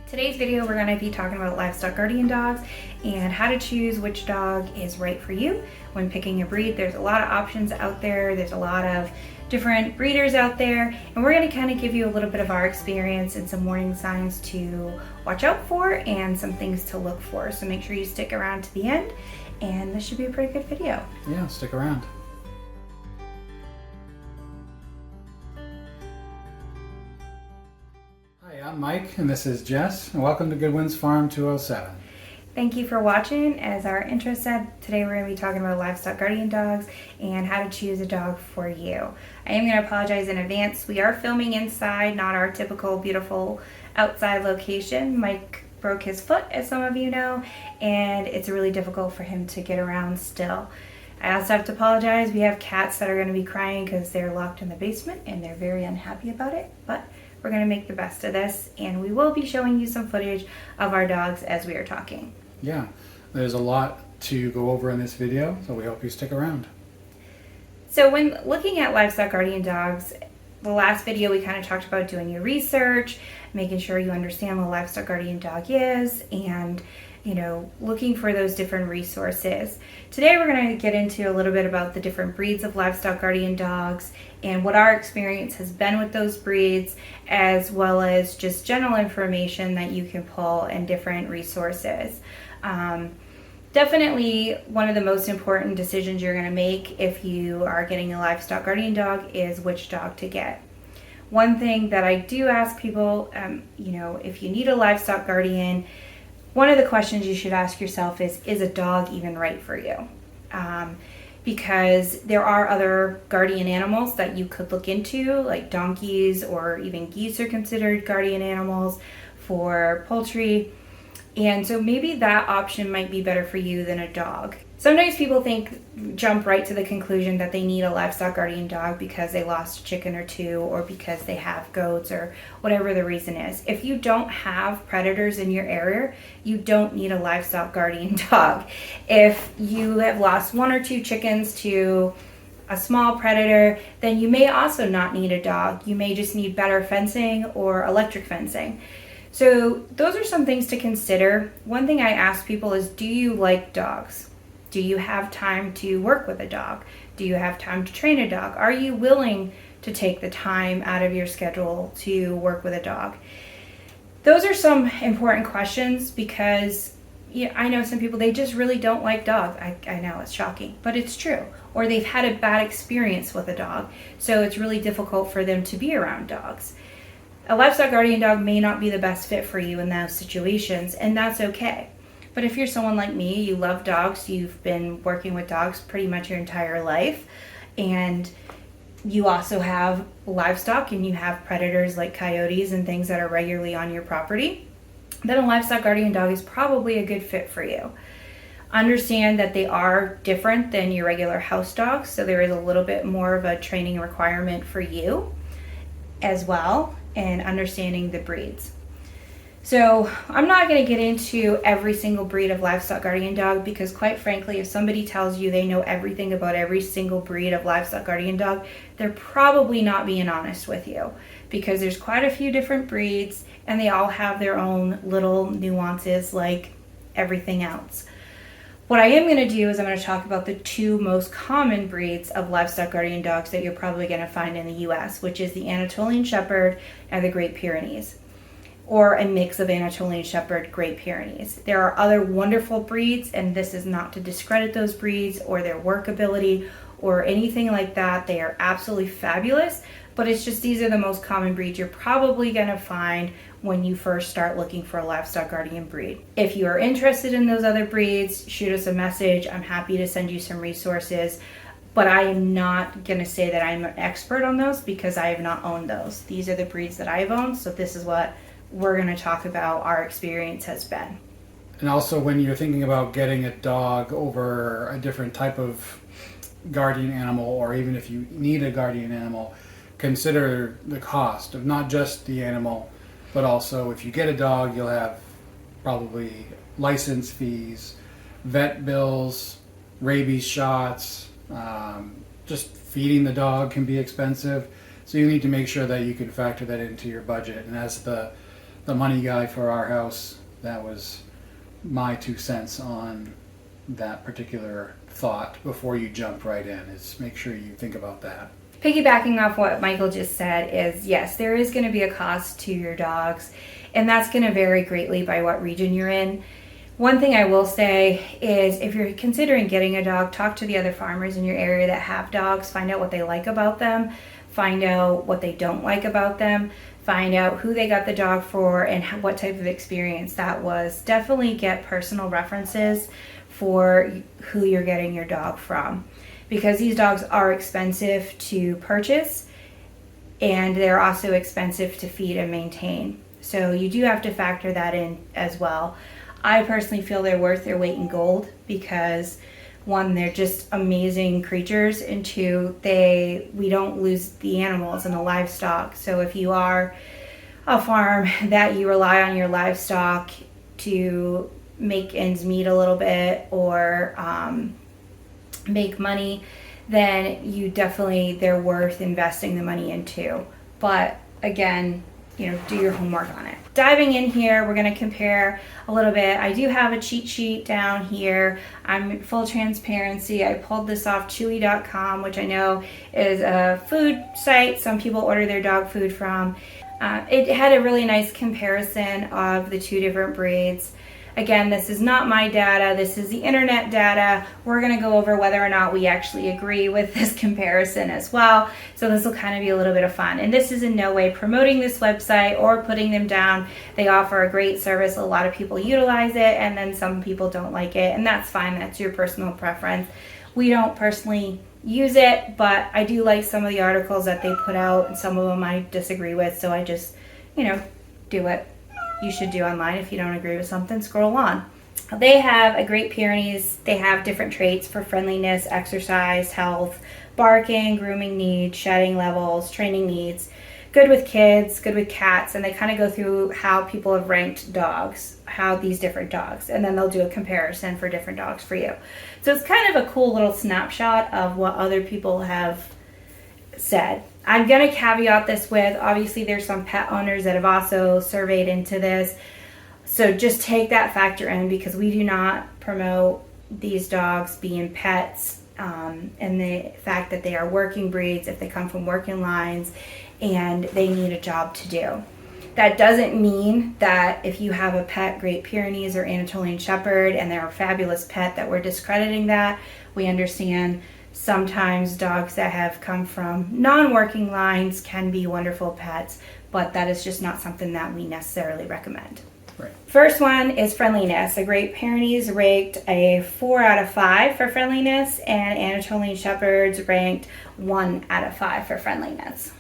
Today's video we're going to be talking about livestock guardian dogs and how to choose which dog is right for you when picking a breed. There's a lot of options out there. There's a lot of different breeders out there, and we're going to kind of give you a little bit of our experience and some warning signs to watch out for and some things to look for. So make sure you stick around to the end, and this should be a pretty good video. Yeah, stick around. Hi, I'm Mike, and this is Jess, and welcome to Goodwin's Farm 207. Thank you for watching. As our intro said, today we're going to be talking about livestock guardian dogs and how to choose a dog for you. I am going to apologize in advance. We are filming inside, not our typical beautiful outside location. Mike broke his foot, as some of you know, and it's really difficult for him to get around still. I also have to apologize. We have cats that are going to be crying because they're locked in the basement and they're very unhappy about it, but we're going to make the best of this, and we will be showing you some footage of our dogs as we are talking. Yeah, there's a lot to go over in this video, so we hope you stick around. So when looking at livestock guardian dogs, the last video we kind of talked about doing your research, making sure you understand what a livestock guardian dog is, and looking for those different resources. Today we're going to get into a little bit about the different breeds of livestock guardian dogs and what our experience has been with those breeds, as well as just general information that you can pull and different resources. Definitely one of the most important decisions you're going to make if you are getting a livestock guardian dog is which dog to get. One thing that I do ask people, if you need a livestock guardian, one of the questions you should ask yourself is a dog even right for you? Because there are other guardian animals that you could look into, like donkeys or even geese are considered guardian animals for poultry. And so maybe that option might be better for you than a dog. Sometimes people jump right to the conclusion that they need a livestock guardian dog because they lost a chicken or two, or because they have goats, or whatever the reason is. If you don't have predators in your area, you don't need a livestock guardian dog. If you have lost one or two chickens to a small predator, then you may also not need a dog. You may just need better fencing or electric fencing. So those are some things to consider. One thing I ask people is, do you like dogs? Do you have time to work with a dog? Do you have time to train a dog? Are you willing to take the time out of your schedule to work with a dog? Those are some important questions because I know some people, they just really don't like dogs. I know it's shocking, but it's true. Or they've had a bad experience with a dog, so it's really difficult for them to be around dogs. A livestock guardian dog may not be the best fit for you in those situations, and that's okay. But if you're someone like me, you love dogs, you've been working with dogs pretty much your entire life, and you also have livestock and you have predators like coyotes and things that are regularly on your property, then a livestock guardian dog is probably a good fit for you. Understand that they are different than your regular house dogs, so there is a little bit more of a training requirement for you as well, and understanding the breeds. So I'm not going to get into every single breed of livestock guardian dog because, quite frankly, if somebody tells you they know everything about every single breed of livestock guardian dog, they're probably not being honest with you, because there's quite a few different breeds and they all have their own little nuances like everything else. What I am going to do is I'm going to talk about the two most common breeds of livestock guardian dogs that you're probably going to find in the US, which is the Anatolian Shepherd and the Great Pyrenees, or a mix of Anatolian Shepherd, Great Pyrenees. There are other wonderful breeds, and this is not to discredit those breeds or their workability or anything like that. They are absolutely fabulous, but it's just these are the most common breeds you're probably going to find when you first start looking for a livestock guardian breed. If you are interested in those other breeds, shoot us a message. I'm happy to send you some resources, but I am not going to say that I'm an expert on those because I have not owned those. These are the breeds that I've owned, so this is what we're going to talk about our experience has been. And also, when you're thinking about getting a dog over a different type of guardian animal, or even if you need a guardian animal, consider the cost of not just the animal, but also if you get a dog, you'll have probably license fees, vet bills, rabies shots, just feeding the dog can be expensive. So you need to make sure that you can factor that into your budget. And as the the money guy for our house, that was my 2 cents on that particular thought before you jump right in, is make sure you think about that. Piggybacking off what Michael just said is, yes, there is going to be a cost to your dogs, and that's going to vary greatly by what region you're in. One thing I will say is, if you're considering getting a dog, talk to the other farmers in your area that have dogs, find out what they like about them, find out what they don't like about them, find out who they got the dog for and what type of experience that was. Definitely get personal references for who you're getting your dog from, because these dogs are expensive to purchase and they're also expensive to feed and maintain. So you do have to factor that in as well. I personally feel they're worth their weight in gold because, one, they're just amazing creatures, and two, we don't lose the animals and the livestock. So if you are a farm that you rely on your livestock to make ends meet a little bit or make money, then they're worth investing the money into. But again, do your homework on it. Diving in here, we're going to compare a little bit. I do have a cheat sheet down here. I'm full transparency. I pulled this off chewy.com, which I know is a food site some people order their dog food from. It had a really nice comparison of the two different breeds. Again, this is not my data. This is the internet data. We're going to go over whether or not we actually agree with this comparison as well. So this will kind of be a little bit of fun. And this is in no way promoting this website or putting them down. They offer a great service. A lot of people utilize it, and then some people don't like it. And that's fine. That's your personal preference. We don't personally use it, but I do like some of the articles that they put out, and some of them I disagree with. So I just, do what you should do online. If you don't agree with something, scroll on. They have a Great Pyrenees. They have different traits for friendliness, exercise, health, barking, grooming needs, shedding levels, training needs, good with kids, good with cats, and they kind of go through how people have ranked dogs, how these different dogs, and then they'll do a comparison for different dogs for you. So it's kind of a cool little snapshot of what other people have said. I'm going to caveat this with, obviously there's some pet owners that have also surveyed into this. So just take that factor in, because we do not promote these dogs being pets, and the fact that they are working breeds, if they come from working lines and they need a job to do. That doesn't mean that if you have a pet Great Pyrenees or Anatolian Shepherd and they're a fabulous pet that we're discrediting that. We understand sometimes dogs that have come from non-working lines can be wonderful pets, but that is just not something that we necessarily recommend. Right. First one is friendliness. A Great Pyrenees ranked a 4 out of 5 for friendliness, and Anatolian Shepherds ranked 1 out of 5 for friendliness.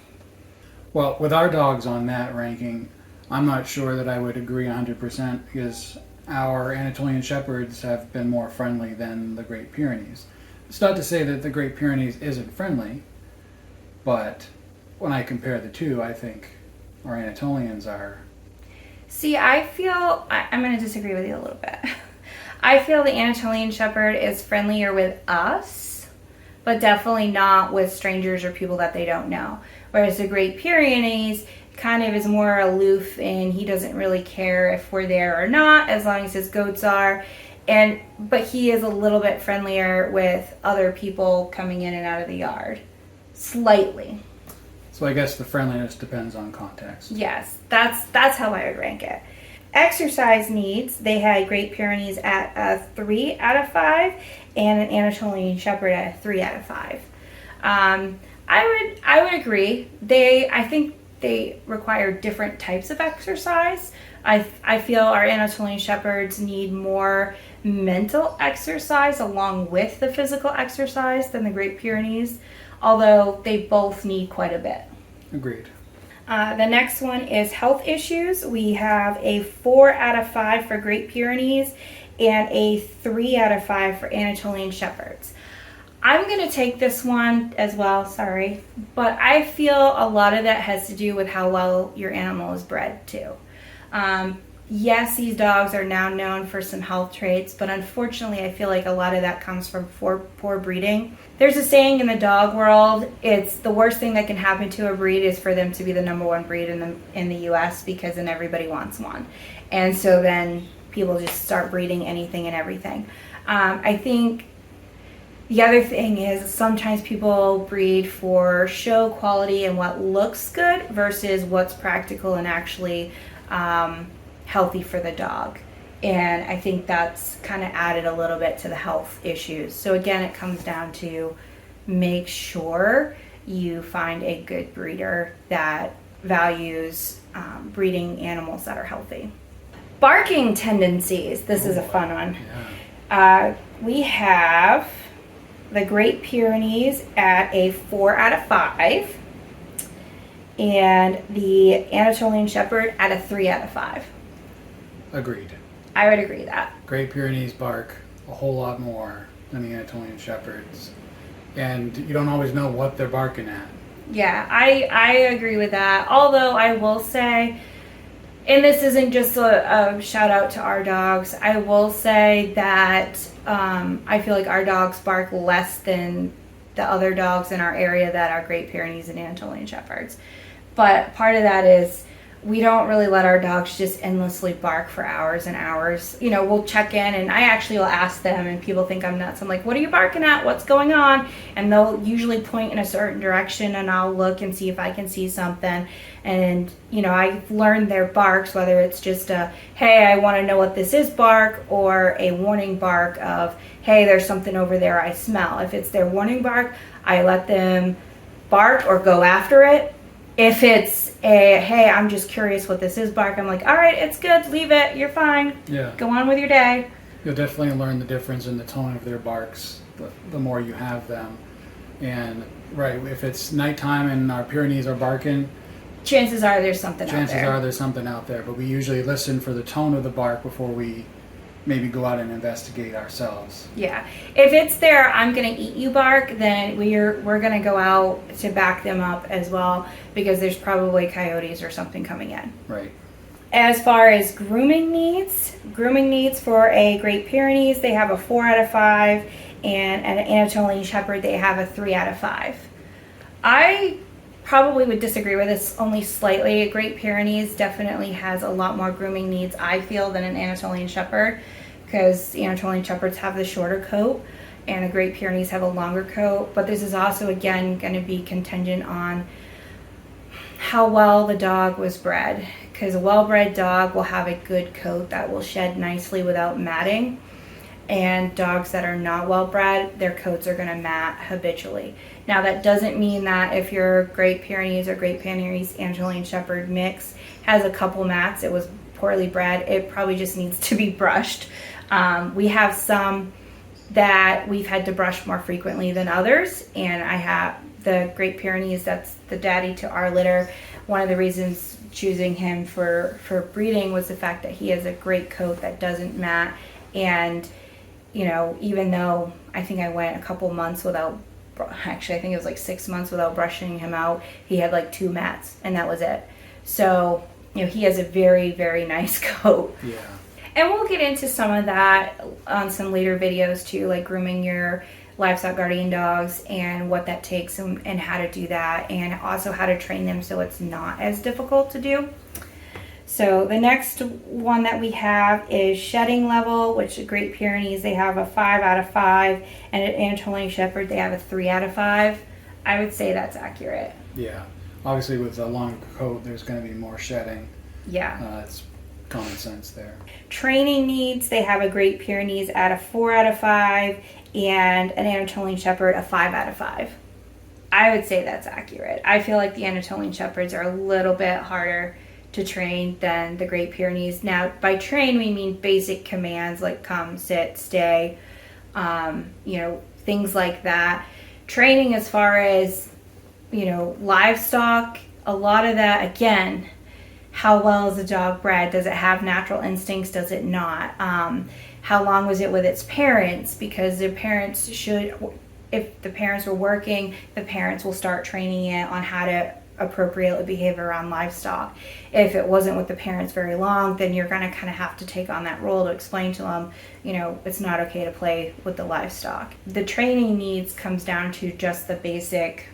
Well, with our dogs on that ranking, I'm not sure that I would agree 100%, because our Anatolian Shepherds have been more friendly than the Great Pyrenees. It's not to say that the Great Pyrenees isn't friendly, but when I compare the two, I think our Anatolians are. See, I'm going to disagree with you a little bit. I feel the Anatolian Shepherd is friendlier with us, but definitely not with strangers or people that they don't know. Whereas the Great Pyrenees kind of is more aloof, and he doesn't really care if we're there or not, as long as his goats are. But he is a little bit friendlier with other people coming in and out of the yard. Slightly. So I guess the friendliness depends on context. Yes, that's how I would rank it. Exercise needs, they had Great Pyrenees at a 3 out of 5 and an Anatolian Shepherd at a 3 out of 5. I would agree. I think they require different types of exercise. I feel our Anatolian Shepherds need more mental exercise along with the physical exercise than the Great Pyrenees, although they both need quite a bit. Agreed. The next one is health issues. We have a 4 out of 5 for Great Pyrenees and a 3 out of 5 for Anatolian Shepherds. I'm going to take this one as well, sorry, but I feel a lot of that has to do with how well your animal is bred too. yes, these dogs are now known for some health traits, but unfortunately, I feel like a lot of that comes from poor breeding. There's a saying in the dog world, it's the worst thing that can happen to a breed is for them to be the number one breed in the U.S. because then everybody wants one. And so then people just start breeding anything and everything. I think the other thing is sometimes people breed for show quality and what looks good versus what's practical and actually healthy for the dog. And I think that's kind of added a little bit to the health issues. So again, it comes down to make sure you find a good breeder that values breeding animals that are healthy. Barking tendencies. This is a fun one. Yeah. We have the Great Pyrenees at a 4 out of 5 and the Anatolian Shepherd at a 3 out of 5. Agreed. I would agree that. Great Pyrenees bark a whole lot more than the Anatolian Shepherds, and you don't always know what they're barking at. Yeah, I agree with that. Although I will say, and this isn't just a shout out to our dogs, I will say that I feel like our dogs bark less than the other dogs in our area that are Great Pyrenees and Anatolian Shepherds. But part of that is we don't really let our dogs just endlessly bark for hours and hours. You know, we'll check in and I actually will ask them and people think I'm nuts. I'm like, what are you barking at? What's going on? And they'll usually point in a certain direction and I'll look and see if I can see something. And, you know, I've learned their barks, whether it's just a, hey, I want to know what this is bark, or a warning bark of, hey, there's something over there I smell. If it's their warning bark, I let them bark or go after it. If it's a, hey, I'm just curious what this is bark, I'm like, all right, it's good, leave it, you're fine. Yeah. Go on with your day. You'll definitely learn the difference in the tone of their barks the more you have them. And, right, if it's nighttime and our Pyrenees are barking, chances are there's something out there. Chances are there's something out there, but we usually listen for the tone of the bark before we maybe go out and investigate ourselves. Yeah. If it's there, I'm going to eat you bark, then we're going to go out to back them up as well because there's probably coyotes or something coming in. Right. As far as grooming needs for a Great Pyrenees, they have a 4 out of 5, and an Anatolian Shepherd, they have a 3 out of 5. I probably would disagree with this only slightly. A Great Pyrenees definitely has a lot more grooming needs, I feel, than an Anatolian Shepherd, because the Anatolian Shepherds have the shorter coat and the Great Pyrenees have a longer coat. But this is also, again, going to be contingent on how well the dog was bred, because a well-bred dog will have a good coat that will shed nicely without matting. And dogs that are not well bred, their coats are going to mat habitually. Now, that doesn't mean that if your Great Pyrenees or Great Pyrenees Anatolian Shepherd mix has a couple mats, it was poorly bred, it probably just needs to be brushed. We have some that we've had to brush more frequently than others, and I have the Great Pyrenees, that's the daddy to our litter. One of the reasons choosing him for breeding was the fact that he has a great coat that doesn't mat. And you know, even though I think I went a couple months without, actually I think it was like 6 months without brushing him out, he had like 2 mats and that was it. So, you know, he has a very, very nice coat. Yeah. And we'll get into some of that on some later videos too, like grooming your livestock guardian dogs and what that takes and how to do that, and also how to train them so it's not as difficult to do. So the next one that we have is shedding level, which Great Pyrenees, they have a 5 out of 5, and an Anatolian Shepherd, they have a 3 out of 5. I would say that's accurate. Yeah. Obviously, with a long coat, there's going to be more shedding. Yeah. It's common sense there. Training needs, they have a Great Pyrenees at a 4 out of 5, and an Anatolian Shepherd a 5 out of 5. I would say that's accurate. I feel like the Anatolian Shepherds are a little bit harder to train than the Great Pyrenees. Now, by train, we mean basic commands like come, sit, stay, you know, things like that. Training as far as, you know, livestock, a lot of that, again, how well is the dog bred? Does it have natural instincts? Does it not? How long was it with its parents? Because the parents should, if the parents were working, the parents will start training it on how to appropriately behave around livestock. If it wasn't with the parents very long, then you're going to kind of have to take on that role to explain to them, it's not okay to play with the livestock. The training needs comes down to just the basic,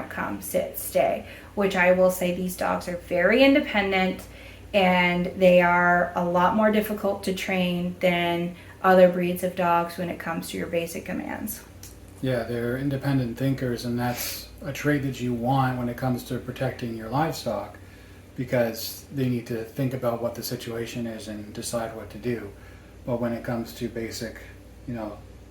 come, sit, stay, which I will say these dogs are very independent, and they are a lot more difficult to train than other breeds of dogs when it comes to your basic commands. Yeah, they're independent thinkers, and that's a trait that you want when it comes to protecting your livestock, because they need to think about what the situation is and decide what to do. But when it comes to basic,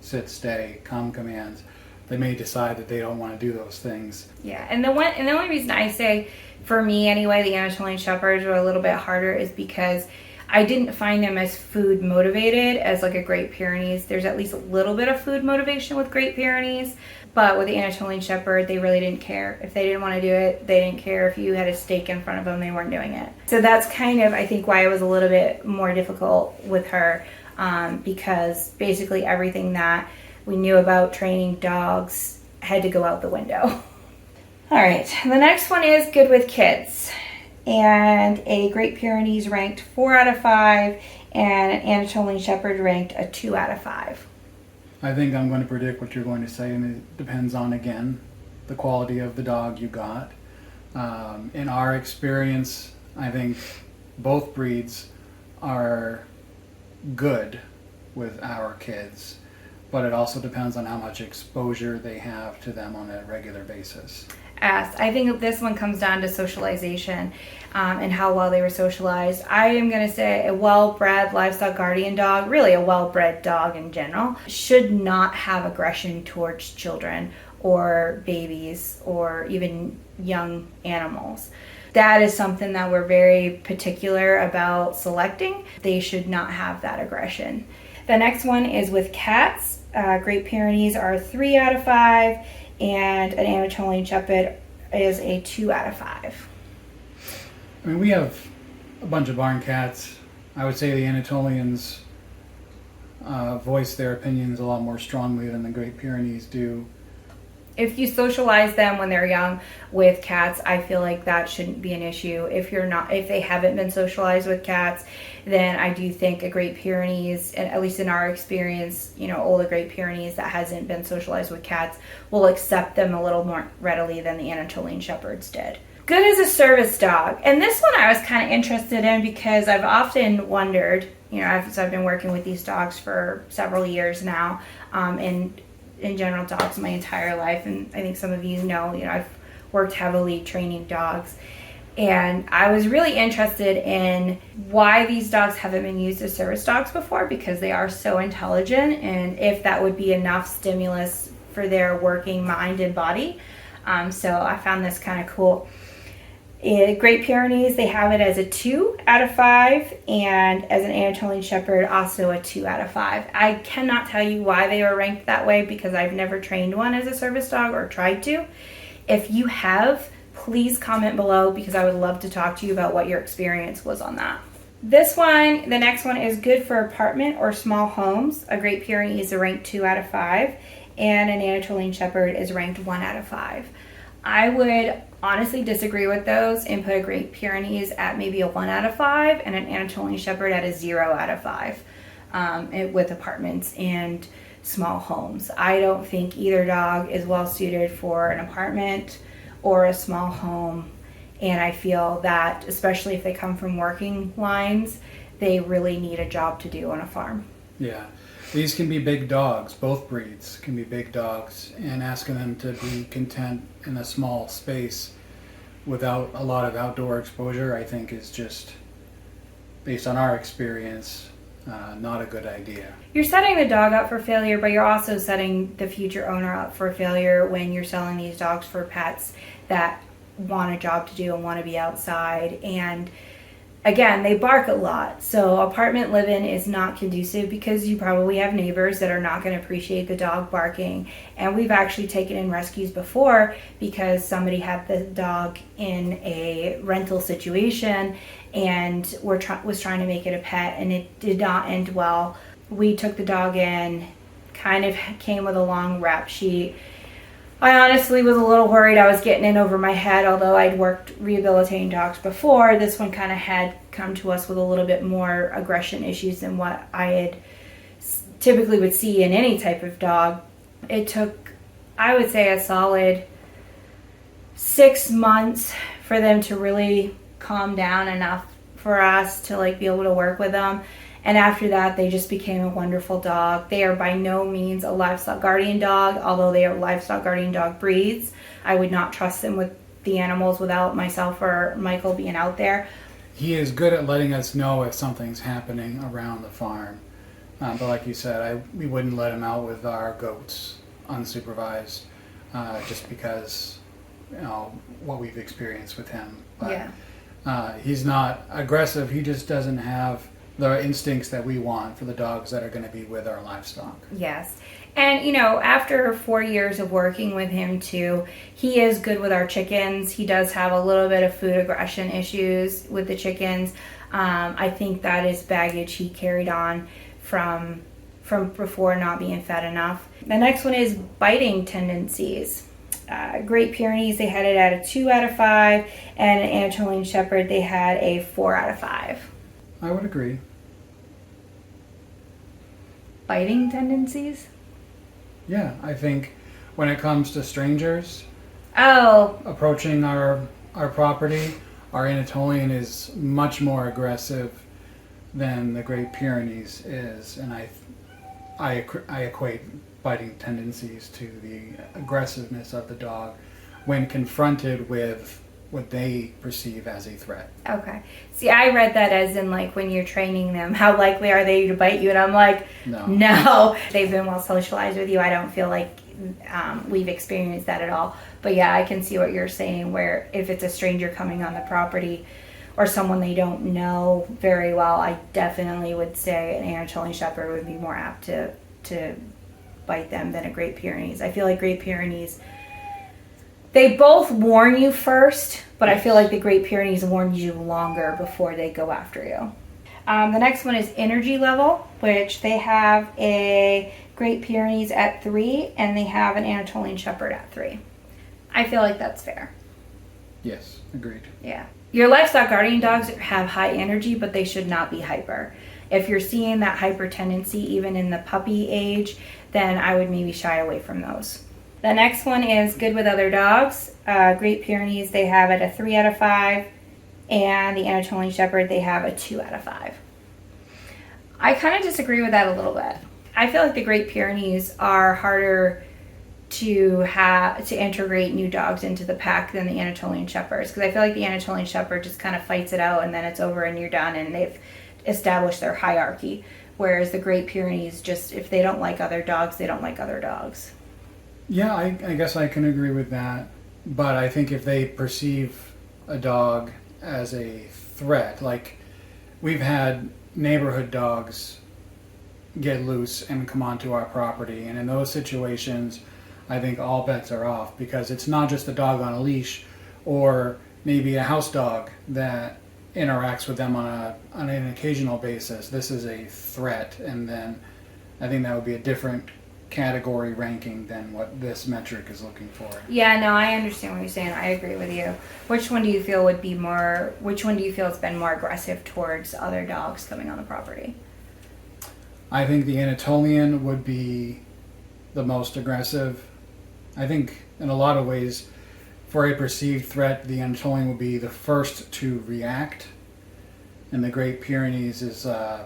sit, stay, come commands, they may decide that they don't want to do those things. Yeah, and the only reason I say, for me anyway, the Anatolian Shepherds were a little bit harder is because I didn't find them as food motivated as like a Great Pyrenees. There's at least a little bit of food motivation with Great Pyrenees, but with the Anatolian Shepherd, they really didn't care. If they didn't want to do it, they didn't care. If you had a steak in front of them, they weren't doing it. So that's kind of, I think, why it was a little bit more difficult with her, because basically everything that we knew about training dogs had to go out the window. All right, the next one is Good with Kids. And a Great Pyrenees ranked 4 out of 5, and an Anatolian Shepherd ranked a 2 out of 5. I think I'm going to predict what you're going to say, and it depends on, again, the quality of the dog you got. In our experience, I think both breeds are good with our kids, but it also depends on how much exposure they have to them on a regular basis. I think this one comes down to socialization and how well they were socialized. I am going to say a well-bred livestock guardian dog, really a well-bred dog in general, should not have aggression towards children or babies or even young animals. That is something that we're very particular about selecting. They should not have that aggression. The next one is with cats. Great Pyrenees are 3 out of 5. And an Anatolian Shepherd is a 2 out of 5. I mean, we have a bunch of barn cats. I would say the Anatolians voice their opinions a lot more strongly than the Great Pyrenees do. If you socialize them when they're young with cats, I feel like that shouldn't be an issue. If they haven't been socialized with cats, then I do think a Great Pyrenees, and at least in our experience, older Great Pyrenees that hasn't been socialized with cats will accept them a little more readily than the Anatolian Shepherds did. Good as a service dog. And this one I was kind of interested in because I've often wondered, I've been working with these dogs for several years now, and in general dogs my entire life, and I think some of you know, I've worked heavily training dogs, and I was really interested in why these dogs haven't been used as service dogs before, because they are so intelligent, and if that would be enough stimulus for their working mind and body. So I found this kind of cool. Great Pyrenees, they have it as a 2 out of 5, and as an Anatolian Shepherd, also a 2 out of 5. I cannot tell you why they are ranked that way because I've never trained one as a service dog or tried to. If you have, please comment below because I would love to talk to you about what your experience was on that. The next one is good for apartment or small homes. A Great Pyrenees is ranked 2 out of 5, and an Anatolian Shepherd is ranked 1 out of 5. I would honestly disagree with those and put a Great Pyrenees at maybe a 1 out of 5 and an Anatolian Shepherd at a 0 out of 5 with apartments and small homes. I don't think either dog is well suited for an apartment or a small home, and I feel that especially if they come from working lines, they really need a job to do on a farm. Yeah. These can be big dogs. Both breeds can be big dogs, and asking them to be content in a small space without a lot of outdoor exposure, I think, is just, based on our experience, not a good idea. You're setting the dog up for failure, but you're also setting the future owner up for failure when you're selling these dogs for pets that want a job to do and want to be outside. And again, they bark a lot, so apartment living is not conducive because you probably have neighbors that are not going to appreciate the dog barking. And we've actually taken in rescues before because somebody had the dog in a rental situation and was trying to make it a pet, and it did not end well. We took the dog in, kind of came with a long rap sheet. I honestly was a little worried I was getting in over my head, although I'd worked rehabilitating dogs before. This one kind of had come to us with a little bit more aggression issues than what I had typically would see in any type of dog. It took, I would say, a solid 6 months for them to really calm down enough for us to like be able to work with them. And after that, they just became a wonderful dog. They are by no means a livestock guardian dog, although they are livestock guardian dog breeds. I would not trust them with the animals without myself or Michael being out there. He is good at letting us know if something's happening around the farm. But like you said, we wouldn't let him out with our goats unsupervised, just because, you know, what we've experienced with him. But, he's not aggressive. He just doesn't have the instincts that we want for the dogs that are going to be with our livestock. Yes. And, you know, after 4 years of working with him too, he is good with our chickens. He does have a little bit of food aggression issues with the chickens. I think that is baggage he carried on from before, not being fed enough. The next one is biting tendencies. Great Pyrenees, they had it at a 2 out of 5, and an Anatolian Shepherd, they had a 4 out of 5. I would agree. Biting tendencies? Yeah, I think when it comes to strangers approaching our property, our Anatolian is much more aggressive than the Great Pyrenees is, and I equate biting tendencies to the aggressiveness of the dog when confronted with what they perceive as a threat. Okay. See, I read that as in like when you're training them, how likely are they to bite you? And I'm like, no. They've been well socialized with you. I don't feel like we've experienced that at all. But yeah, I can see what you're saying, where if it's a stranger coming on the property or someone they don't know very well, I definitely would say an Anatolian Shepherd would be more apt to bite them than a Great Pyrenees. I feel like Great Pyrenees, they both warn you first, but I feel like the Great Pyrenees warn you longer before they go after you. The next one is energy level, which they have a Great Pyrenees at 3, and they have an Anatolian Shepherd at 3. I feel like that's fair. Yes, agreed. Yeah. Your livestock guardian dogs have high energy, but they should not be hyper. If you're seeing that hyper tendency even in the puppy age, then I would maybe shy away from those. The next one is good with other dogs. Great Pyrenees, they have it a 3 out of 5, and the Anatolian Shepherd, they have a 2 out of 5. I kind of disagree with that a little bit. I feel like the Great Pyrenees are harder to integrate new dogs into the pack than the Anatolian Shepherds, because I feel like the Anatolian Shepherd just kind of fights it out and then it's over and you're done, and they've established their hierarchy. Whereas the Great Pyrenees, just if they don't like other dogs, they don't like other dogs. Yeah, I guess I can agree with that. But I think if they perceive a dog as a threat, like we've had neighborhood dogs get loose and come onto our property, and in those situations, I think all bets are off, because it's not just a dog on a leash or maybe a house dog that interacts with them on an occasional basis. This is a threat, and then I think that would be a different category ranking than what this metric is looking for. Yeah, no, I understand what you're saying. I agree with you. Which one do you feel has been more aggressive towards other dogs coming on the property? I think the Anatolian would be the most aggressive. I think in a lot of ways, for a perceived threat, the Anatolian would be the first to react, and the Great Pyrenees is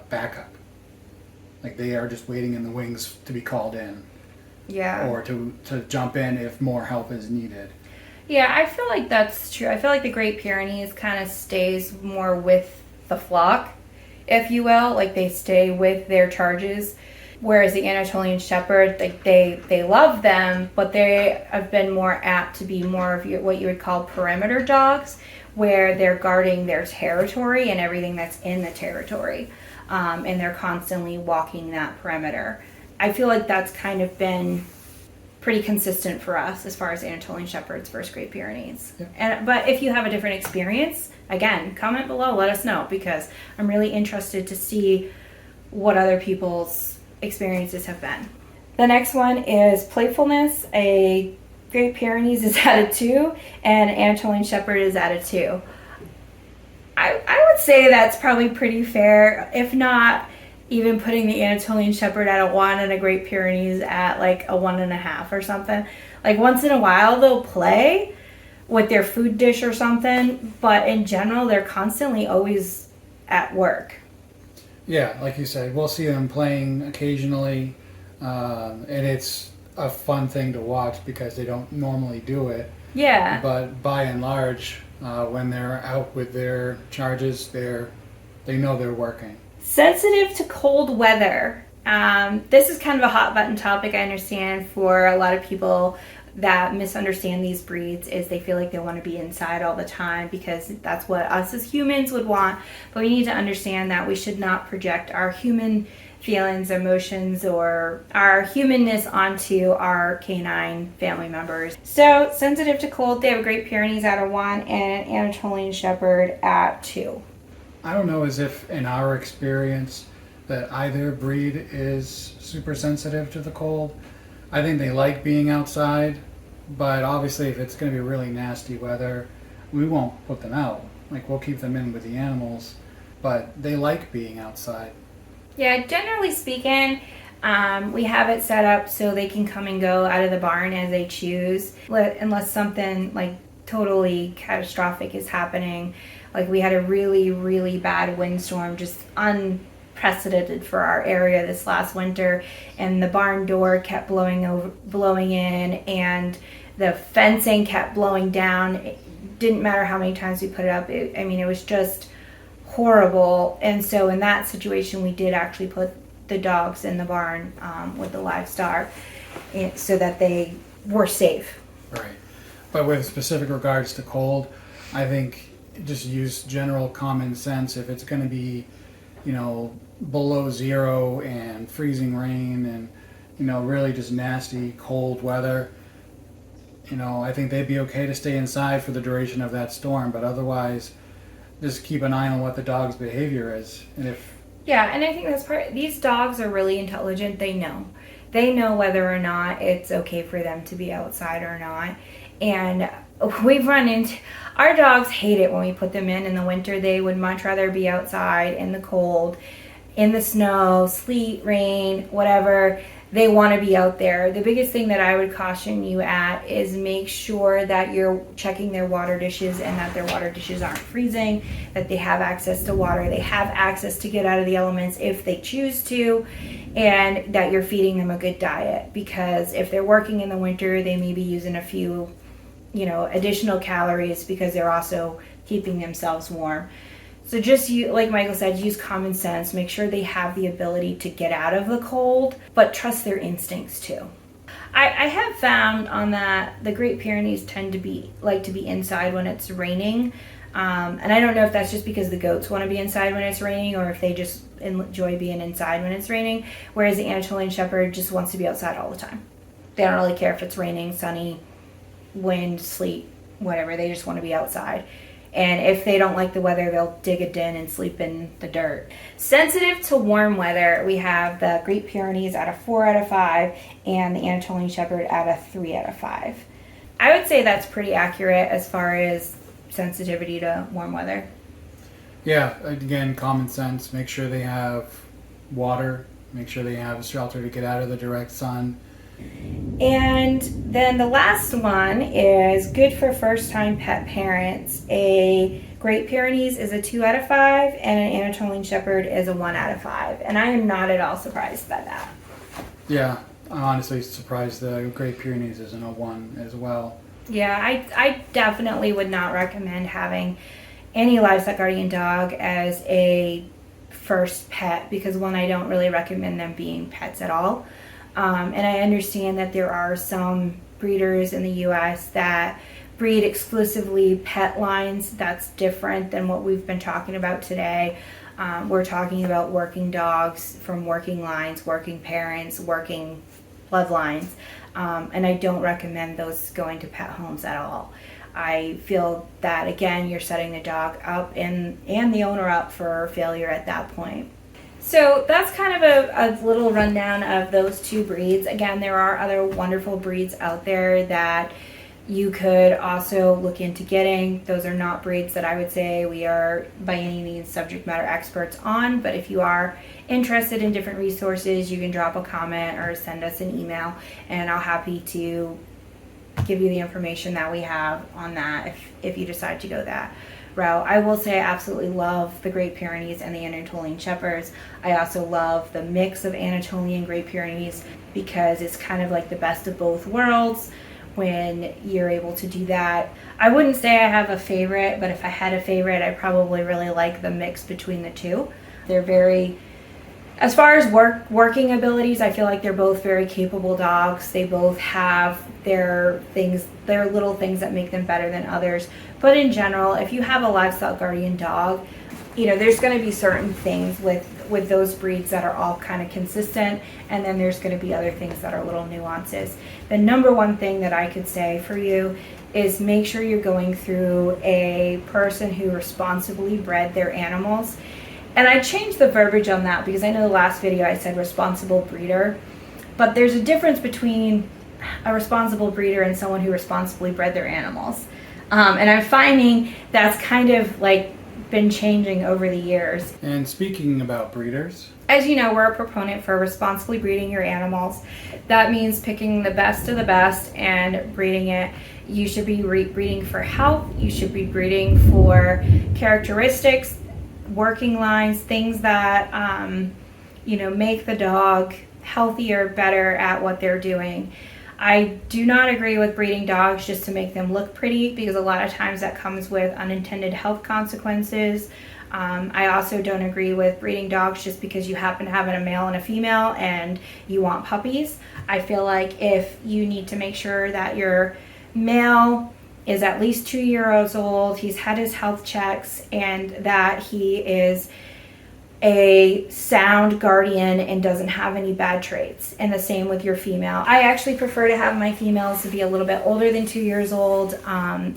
backup. Like they are just waiting in the wings to be called in. Yeah. Or to jump in if more help is needed. Yeah, I feel like that's true. I feel like the Great Pyrenees kind of stays more with the flock, if you will. Like they stay with their charges. Whereas the Anatolian Shepherd, like they love them, but they have been more apt to be more of what you would call perimeter dogs, where they're guarding their territory and everything that's in the territory. And they're constantly walking that perimeter. I feel like that's kind of been pretty consistent for us as far as Anatolian Shepherds versus Great Pyrenees. Yeah. But if you have a different experience, again, comment below, let us know, because I'm really interested to see what other people's experiences have been. The next one is playfulness. A Great Pyrenees is at a 2, and Anatolian Shepherd is at a 2. I would say that's probably pretty fair, if not even putting the Anatolian Shepherd at a 1 and a Great Pyrenees at like a 1.5 or something. Like once in a while they'll play with their food dish or something, but in general they're constantly always at work. Yeah, like you said, we'll see them playing occasionally, and it's a fun thing to watch because they don't normally do it. Yeah. But by and large, when they're out with their charges, they know they're working. Sensitive to cold weather. This is kind of a hot button topic, I understand, for a lot of people that misunderstand these breeds. Is they feel like they want to be inside all the time because that's what us as humans would want. But we need to understand that we should not project our human feelings, emotions, or our humanness onto our canine family members. So sensitive to cold, they have a Great Pyrenees at a 1 and an Anatolian Shepherd at 2. I don't know as if in our experience that either breed is super sensitive to the cold. I think they like being outside, but obviously if it's going to be really nasty weather, we won't put them out. Like we'll keep them in with the animals, but they like being outside. Yeah, generally speaking, we have it set up so they can come and go out of the barn as they choose, unless something like totally catastrophic is happening. Like we had a really, really bad windstorm, just unprecedented for our area this last winter, and the barn door kept blowing in, and the fencing kept blowing down. It didn't matter how many times we put it up. It was just horrible. And so in that situation, we did actually put the dogs in the barn with the livestock so that they were safe. Right. But with specific regards to cold, I think just use general common sense. If it's going to be, below 0 and freezing rain and, really just nasty cold weather, I think they'd be okay to stay inside for the duration of that storm. But otherwise, just keep an eye on what the dog's behavior is. And I think that's part. These dogs are really intelligent. They know whether or not it's okay for them to be outside or not. And we've run into, our dogs hate it when we put them in the winter. They would much rather be outside in the cold, in the snow, sleet, rain, whatever. They want to be out there. The biggest thing that I would caution you at is make sure that you're checking their water dishes and that their water dishes aren't freezing, that they have access to water, they have access to get out of the elements if they choose to, and that you're feeding them a good diet. Because if they're working in the winter, they may be using a few, additional calories because they're also keeping themselves warm. So just like Michael said, use common sense. Make sure they have the ability to get out of the cold, but trust their instincts too. I have found on that the Great Pyrenees tend to be inside when it's raining. And I don't know if that's just because the goats want to be inside when it's raining or if they just enjoy being inside when it's raining. Whereas the Anatolian Shepherd just wants to be outside all the time. They don't really care if it's raining, sunny, wind, sleet, whatever. They just want to be outside. And if they don't like the weather, they'll dig a den and sleep in the dirt. Sensitive to warm weather, we have the Great Pyrenees at a 4 out of 5 and the Anatolian Shepherd at a 3 out of 5. I would say that's pretty accurate as far as sensitivity to warm weather. Yeah, again, common sense. Make sure they have water. Make sure they have a shelter to get out of the direct sun. And then the last one is good for first-time pet parents. A Great Pyrenees is a 2 out of 5 and an Anatolian Shepherd is a 1 out of 5. And I am not at all surprised by that. Yeah, I'm honestly surprised the Great Pyrenees isn't a 1 as well. Yeah, I definitely would not recommend having any livestock guardian dog as a first pet because, one, I don't really recommend them being pets at all. And I understand that there are some breeders in the U.S. that breed exclusively pet lines. That's different than what we've been talking about today. We're talking about working dogs from working lines, working parents, working bloodlines. And I don't recommend those going to pet homes at all. I feel that, again, you're setting the dog up and the owner up for failure at that point. So that's kind of a little rundown of those two breeds. Again, there are other wonderful breeds out there that you could also look into getting. Those are not breeds that I would say we are by any means subject matter experts on, but if you are interested in different resources, you can drop a comment or send us an email, and I'll happy to give you the information that we have on that if you decide to go that route. I will say I absolutely love the Great Pyrenees and the Anatolian Shepherds. I also love the mix of Anatolian Great Pyrenees because it's kind of like the best of both worlds when you're able to do that. I wouldn't say I have a favorite, but if I had a favorite, I probably really like the mix between the two. They're very, as far as working abilities, I feel like they're both very capable dogs. They both have their little things that make them better than others. But in general, if you have a livestock guardian dog, there's going to be certain things with those breeds that are all kind of consistent, and then there's going to be other things that are little nuances. The number one thing that I could say for you is make sure you're going through a person who responsibly bred their animals. And I changed the verbiage on that because I know the last video I said responsible breeder, but there's a difference between a responsible breeder and someone who responsibly bred their animals. And I'm finding that's kind of like been changing over the years. And speaking about breeders, as you know, we're a proponent for responsibly breeding your animals. That means picking the best of the best and breeding it. You should be breeding for health. You should be breeding for characteristics, working lines, things that make the dog healthier, better at what they're doing. I do not agree with breeding dogs just to make them look pretty, because a lot of times that comes with unintended health consequences. I also don't agree with breeding dogs just because you happen to have a male and a female and you want puppies. I feel like if you need to make sure that your male is at least 2 years old, he's had his health checks, and that he is a sound guardian and doesn't have any bad traits. And the same with your female. I actually prefer to have my females to be a little bit older than 2 years old,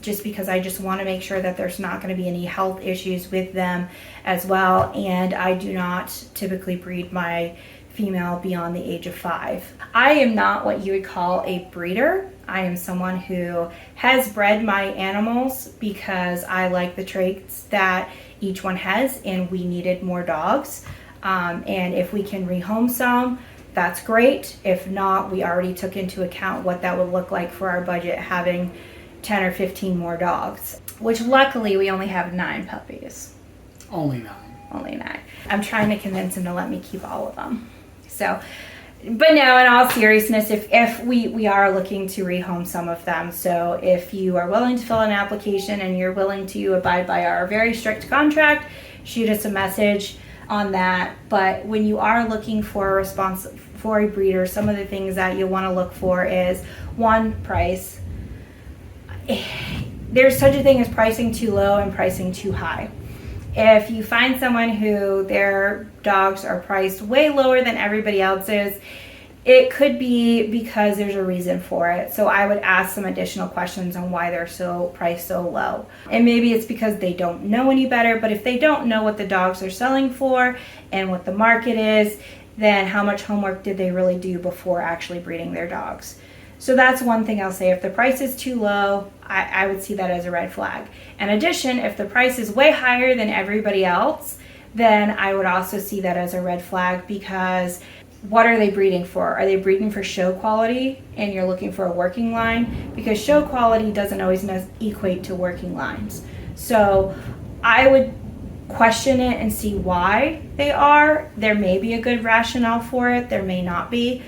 just because I just want to make sure that there's not going to be any health issues with them as well. And I do not typically breed my female beyond the age of 5. I am not what you would call a breeder. I am someone who has bred my animals because I like the traits that each one has, and we needed more dogs. And if we can rehome some, that's great. If not, we already took into account what that would look like for our budget, having 10 or 15 more dogs, which luckily we only have 9 puppies. Only 9. Only 9. I'm trying to convince him to let me keep all of them. So, but no, in all seriousness, if we are looking to rehome some of them, so if you are willing to fill an application and you're willing to abide by our very strict contract, shoot us a message on that. But when you are looking for a response for a breeder, some of the things that you'll want to look for is, one, price. There's such a thing as pricing too low and pricing too high. If you find someone who their dogs are priced way lower than everybody else's, it could be because there's a reason for it. So I would ask some additional questions on why they're priced so low. And maybe it's because they don't know any better, but if they don't know what the dogs are selling for and what the market is, then how much homework did they really do before actually breeding their dogs? So that's one thing I'll say. If the price is too low, I would see that as a red flag. In addition, if the price is way higher than everybody else, then I would also see that as a red flag, because what are they breeding for? Are they breeding for show quality and you're looking for a working line? Because show quality doesn't always equate to working lines. So I would question it and see why they are. There may be a good rationale for it, there may not be.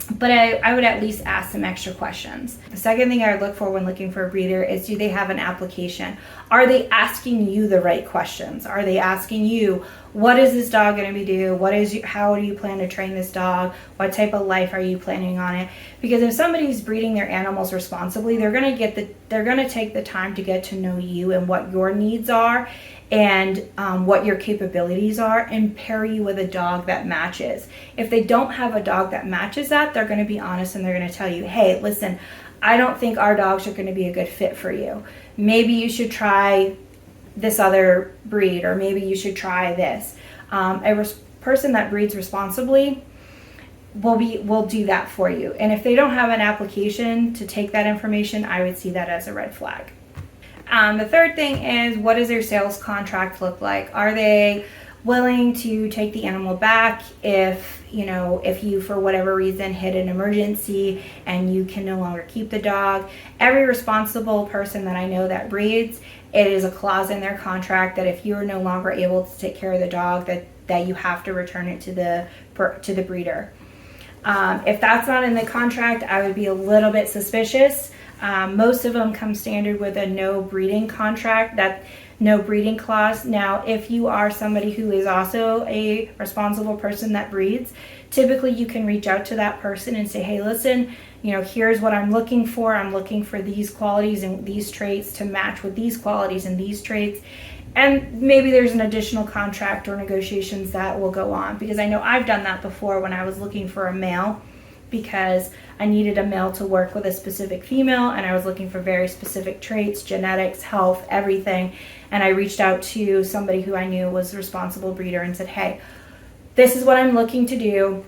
But I would at least ask some extra questions. The second thing I would look for when looking for a breeder is, do they have an application? Are they asking you the right questions? Are they asking you, what is this dog going to be do? How do you plan to train this dog? What type of life are you planning on it? Because if somebody's breeding their animals responsibly, they're going to take the time to get to know you and what your needs are, and what your capabilities are, and pair you with a dog that matches. If they don't have a dog that matches that, they're going to be honest and they're going to tell you, hey, listen, I don't think our dogs are going to be a good fit for you. Maybe you should try this other breed, or maybe you should try this. A person that breeds responsibly will do that for you. And if they don't have an application to take that information, I would see that as a red flag. The third thing is, what does their sales contract look like? Are they willing to take the animal back if you for whatever reason hit an emergency and you can no longer keep the dog? Every responsible person that I know that breeds, it is a clause in their contract that if you are no longer able to take care of the dog, that you have to return it to the breeder. If that's not in the contract, I would be a little bit suspicious. Most of them come standard with a no breeding contract, that no breeding clause. Now, if you are somebody who is also a responsible person that breeds, typically you can reach out to that person and say, hey, listen, here's what I'm looking for. I'm looking for these qualities and these traits to match with these qualities and these traits. And maybe there's an additional contract or negotiations that will go on, because I know I've done that before when I was looking for a male, because I needed a male to work with a specific female and I was looking for very specific traits, genetics, health, everything. And I reached out to somebody who I knew was a responsible breeder and said, hey, this is what I'm looking to do.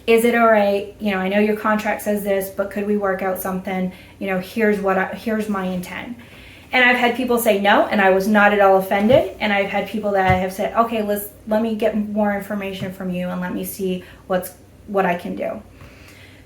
Is it all right? I know your contract says this, but could we work out something? Here's my intent. And I've had people say no, and I was not at all offended. And I've had people that have said, okay, let me get more information from you and let me see what I can do.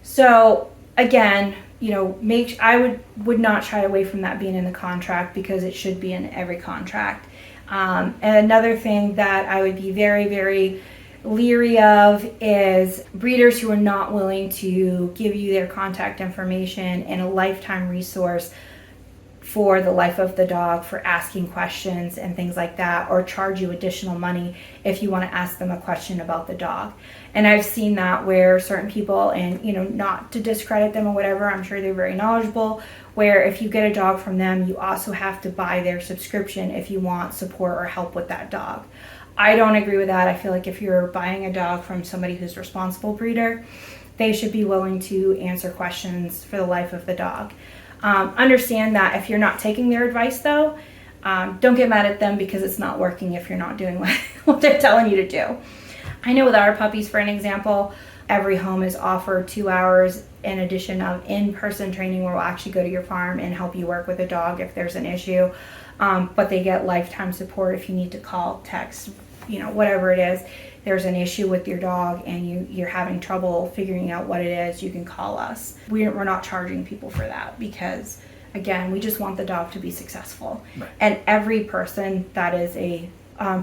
So again, I would not shy away from that being in the contract, because it should be in every contract. And another thing that I would be very, very leery of is breeders who are not willing to give you their contact information and a lifetime resource for the life of the dog, for asking questions and things like that, or charge you additional money if you want to ask them a question about the dog. And I've seen that where certain people, and not to discredit them or whatever, I'm sure they're very knowledgeable, where if you get a dog from them, you also have to buy their subscription if you want support or help with that dog. I don't agree with that. I feel like if you're buying a dog from somebody who's a responsible breeder, they should be willing to answer questions for the life of the dog. Understand that if you're not taking their advice, though, don't get mad at them because it's not working if you're not doing what they're telling you to do. I know with our puppies, for an example, every home is offered 2 hours in addition of in-person training where we'll actually go to your farm and help you work with a dog if there's an issue. But they get lifetime support if you need to call, text, whatever it is. There's an issue with your dog and you're having trouble figuring out what it is, you can call us. We're not charging people for that because, again, we just want the dog to be successful. Right. And every person that is a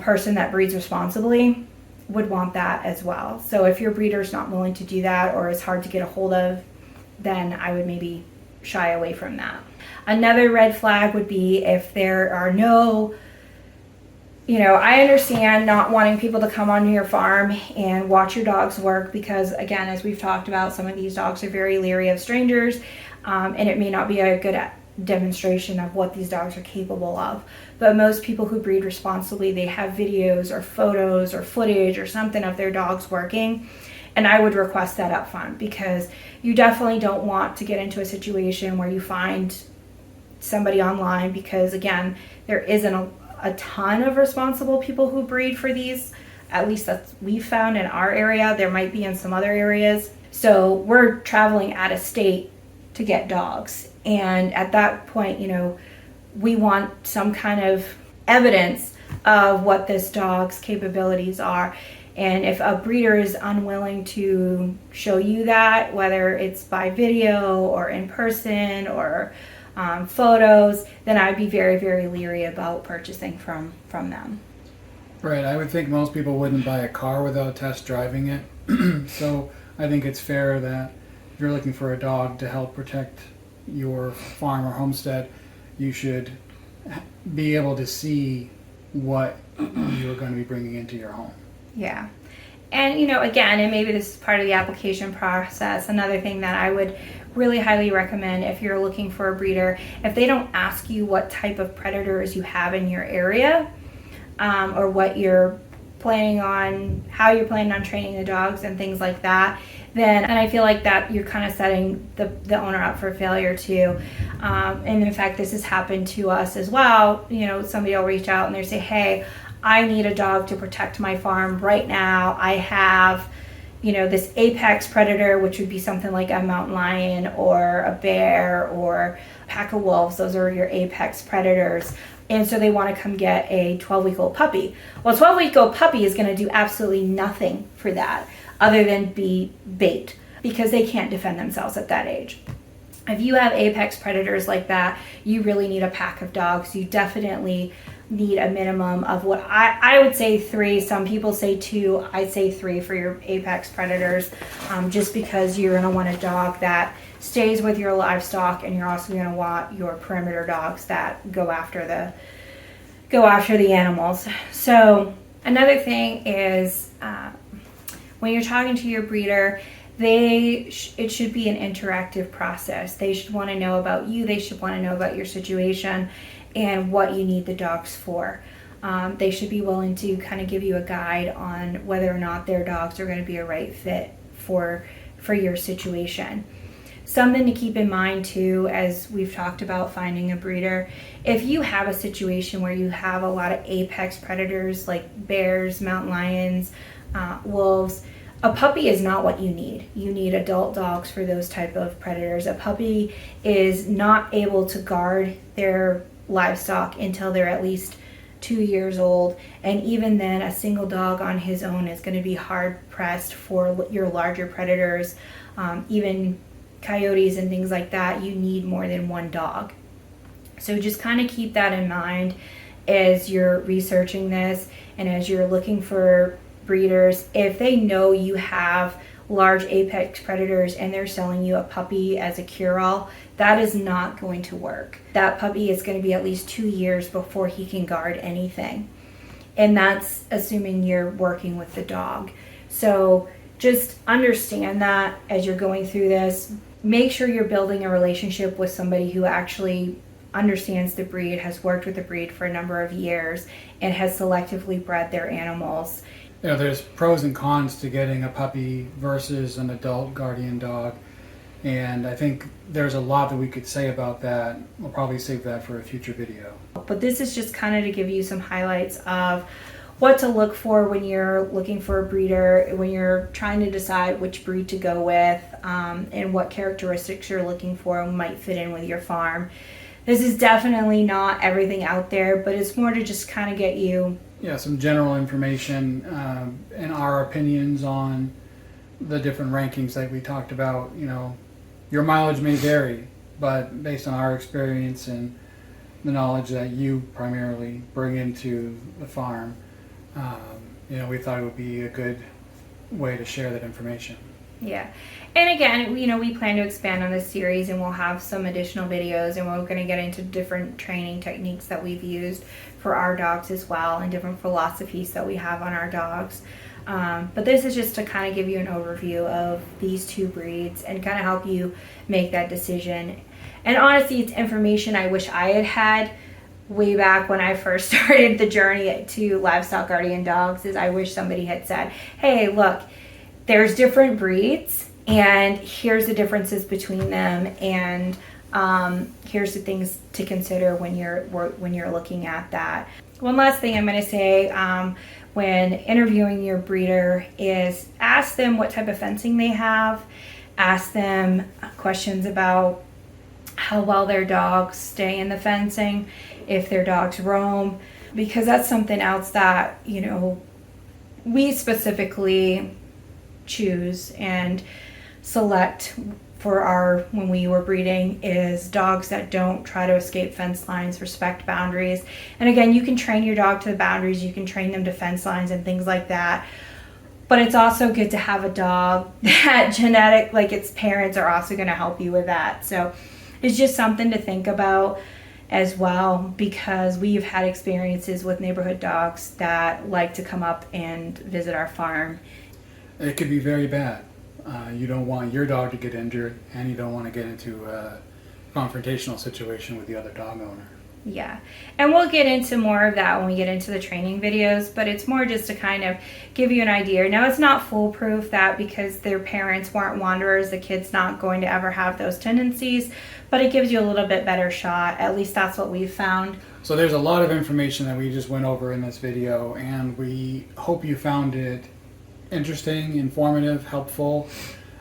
person that breeds responsibly would want that as well. So if your breeder's not willing to do that or is hard to get a hold of, then I would maybe shy away from that. Another red flag would be if there are no, I understand not wanting people to come onto your farm and watch your dogs work because, again, as we've talked about, some of these dogs are very leery of strangers, and it may not be a good demonstration of what these dogs are capable of. But most people who breed responsibly, they have videos or photos or footage or something of their dogs working. And I would request that up front because you definitely don't want to get into a situation where you find somebody online because, again, there isn't a ton of responsible people who breed for these. At least that's we've found in our area. There might be in some other areas. So we're traveling out of state to get dogs. And at that point, we want some kind of evidence of what this dog's capabilities are. And if a breeder is unwilling to show you that, whether it's by video or in person or photos, then I'd be very, very leery about purchasing from them. Right. I would think most people wouldn't buy a car without test driving it. So I think it's fair that if you're looking for a dog to help protect your farm or homestead, you should be able to see what you're going to be bringing into your home. Yeah. And, again, and maybe this is part of the application process, another thing that I would really highly recommend if you're looking for a breeder, if they don't ask you what type of predators you have in your area, or what you're planning on, how you're planning on training the dogs and things like that, then, and I feel like that you're kind of setting the owner up for failure too. And in fact, this has happened to us as well. Somebody will reach out and they say, hey, I need a dog to protect my farm right now. I have, this apex predator, which would be something like a mountain lion or a bear or a pack of wolves. Those are your apex predators. And so they want to come get a 12-week-old puppy. Well, a 12-week-old puppy is going to do absolutely nothing for that other than be bait, because they can't defend themselves at that age. If you have apex predators like that, you really need a pack of dogs. You definitely need a minimum of what I would say 3. Some people say 2. I'd say 3 for your apex predators, just because you're going to want a dog that stays with your livestock, and you're also going to want your perimeter dogs that go after the animals. So another thing is when you're talking to your breeder, it should be an interactive process. They should want to know about you. They should want to know about your situation and what you need the dogs for. They should be willing to kind of give you a guide on whether or not their dogs are going to be a right fit for your situation. Something to keep in mind too, as we've talked about finding a breeder, if you have a situation where you have a lot of apex predators like bears, mountain lions, wolves, a puppy is not what you need. You need adult dogs for those type of predators. A puppy is not able to guard their livestock until they're at least 2 years old, and even then a single dog on his own is going to be hard pressed for your larger predators. Even coyotes and things like that, you need more than one dog. So just kind of keep that in mind as you're researching this and as you're looking for breeders. If they know you have large apex predators and they're selling you a puppy as a cure-all, that is not going to work. That puppy is going to be at least 2 years before he can guard anything. And that's assuming you're working with the dog. So just understand that as you're going through this. Make sure you're building a relationship with somebody who actually understands the breed, has worked with the breed for a number of years, and has selectively bred their animals. There's pros and cons to getting a puppy versus an adult guardian dog, and I think there's a lot that we could say about that. We'll probably save that for a future video. But this is just kind of to give you some highlights of what to look for when you're looking for a breeder, when you're trying to decide which breed to go with, and what characteristics you're looking for and might fit in with your farm. This is definitely not everything out there, but it's more to just kind of get you some general information and our opinions on the different rankings that we talked about. Your mileage may vary, but based on our experience and the knowledge that you primarily bring into the farm, we thought it would be a good way to share that information. Yeah. And again, we plan to expand on this series, and we'll have some additional videos, and we're going to get into different training techniques that we've used for our dogs as well, and different philosophies that we have on our dogs. But this is just to kind of give you an overview of these two breeds and kind of help you make that decision. And honestly, it's information I wish I had had way back when I first started the journey to livestock guardian dogs. Is I wish somebody had said, hey, look, there's different breeds, and here's the differences between them, and here's the things to consider when you're looking at that. One last thing I'm going to say when interviewing your breeder is ask them what type of fencing they have. Ask them questions about how well their dogs stay in the fencing, if their dogs roam, because that's something else that we specifically choose and select for when we were breeding is dogs that don't try to escape fence lines, respect boundaries. And again, you can train your dog to the boundaries, you can train them to fence lines and things like that. But it's also good to have a dog that its parents are also going to help you with that. So it's just something to think about as well, because we've had experiences with neighborhood dogs that like to come up and visit our farm. It could be very bad. You don't want your dog to get injured, and you don't want to get into a confrontational situation with the other dog owner. Yeah, and we'll get into more of that when we get into the training videos, but it's more just to kind of give you an idea. Now, it's not foolproof that because their parents weren't wanderers, the kid's not going to ever have those tendencies, but it gives you a little bit better shot. At least that's what we've found. So there's a lot of information that we just went over in this video, and we hope you found it interesting, informative, helpful.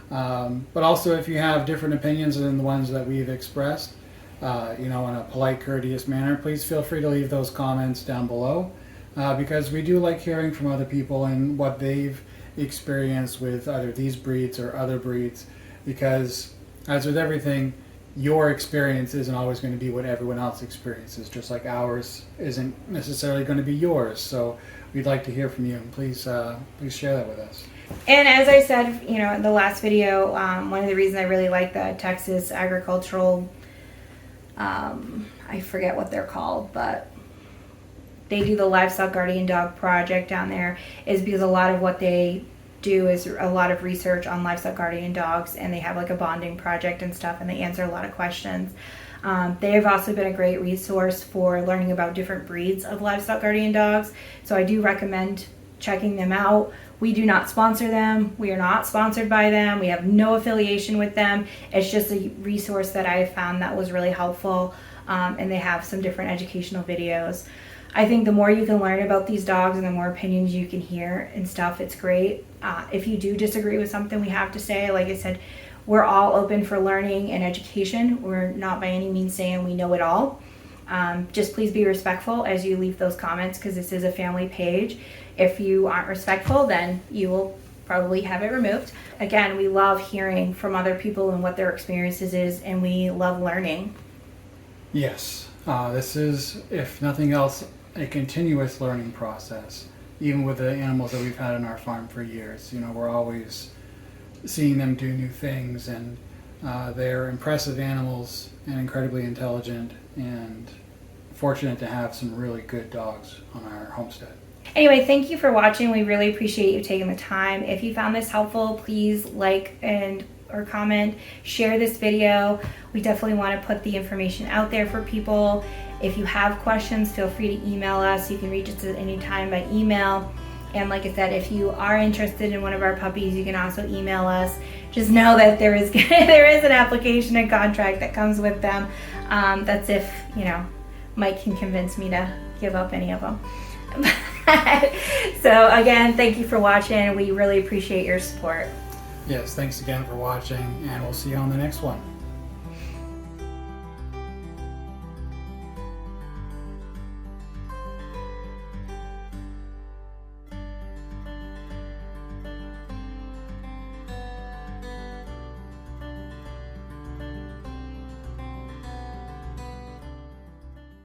But also, if you have different opinions than the ones that we've expressed, in a polite, courteous manner, please feel free to leave those comments down below, because we do like hearing from other people and what they've experienced with either these breeds or other breeds, because as with everything, your experience isn't always going to be what everyone else experiences, just like ours isn't necessarily going to be yours. So we'd like to hear from you, and please share that with us. And as I said, in the last video, one of the reasons I really like the Texas agricultural, I forget what they're called, but they do the Livestock Guardian Dog Project down there, is because a lot of what they do is a lot of research on livestock guardian dogs, and they have like a bonding project and stuff, and they answer a lot of questions. They have also been a great resource for learning about different breeds of livestock guardian dogs, so I do recommend checking them out. We do not sponsor them. We are not sponsored by them. We have no affiliation with them. It's just a resource that I found that was really helpful, and they have some different educational videos. I think the more you can learn about these dogs and the more opinions you can hear and stuff, it's great. If you do disagree with something we have to say, like I said, we're all open for learning and education. We're not by any means saying we know it all. Just please be respectful as you leave those comments, because this is a family page. If you aren't respectful, then you will probably have it removed. Again, we love hearing from other people and what their experiences is, and we love learning. Yes, this is, if nothing else, a continuous learning process. Even with the animals that we've had on our farm for years, we're always seeing them do new things, and they're impressive animals and incredibly intelligent, and fortunate to have some really good dogs on our homestead. Anyway, thank you for watching. We really appreciate you taking the time. If you found this helpful, please like or comment, share this video. We definitely want to put the information out there for people. If you have questions, feel free to email us. You can reach us at any time by email. And like I said, if you are interested in one of our puppies, you can also email us. Just know that there is an application and contract that comes with them. That's if, Mike can convince me to give up any of them. So again, thank you for watching. We really appreciate your support. Yes, thanks again for watching, and we'll see you on the next one.